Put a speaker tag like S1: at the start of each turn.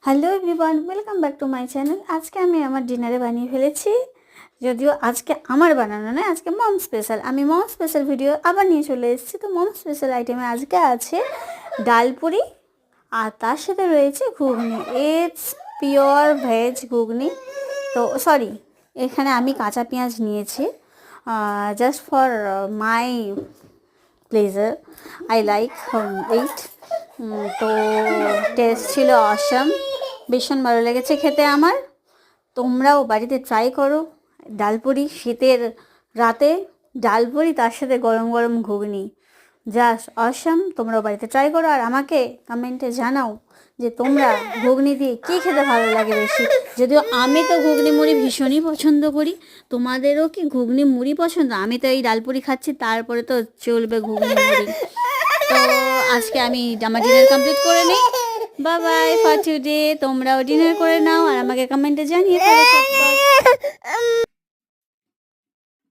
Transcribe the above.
S1: Hello everyone, welcome back to my channel. আজকে আমি আমার ডিনারে বানিয়ে ফেলেছি, যদিও আজকে আমার বানানো নয়, আজকে মম স্পেশাল। আমি মম স্পেশাল ভিডিও আবার নিয়ে চলে এসেছি। তো মম স্পেশাল আইটেমে আজকে আছে ডাল পুরি, আর তার সাথে রয়েছে ঘুগনি। ইটস পিওর ভেজ ঘুগনি। তো সরি, এখানে আমি কাঁচা পেঁয়াজ নিয়েছি just for my pleasure, I like it. তো টেস্ট ছিল অসাম, ভীষণ ভালো লেগেছে খেতে আমার। তোমরাও বাড়িতে ট্রাই করো ডালপুরি, শীতের রাতে ডালপুরি তার সাথে গরম গরম ঘুগনি, জাস্ট অসাম। তোমরাও বাড়িতে ট্রাই করো আর আমাকে কমেন্টে জানাও যে তোমরা ঘুগনি দিয়ে কী খেতে ভালো লাগে বেশি। যদিও আমি তো ঘুগনি মুড়ি ভীষণই পছন্দ করি, তোমাদেরও কি ঘুগনি মুড়ি পছন্দ? আমি তো এই ডালপুরি খাচ্ছি, তারপরে তো চলবে ঘুগনি মুড়ি। তো আজকে আমি আমার ডিনার কমপ্লিট করে নিই। Bye bye for today. তোমরাও ডিনার করে নাও আর আমাকে কমেন্টে জানিয়ে ফেলো।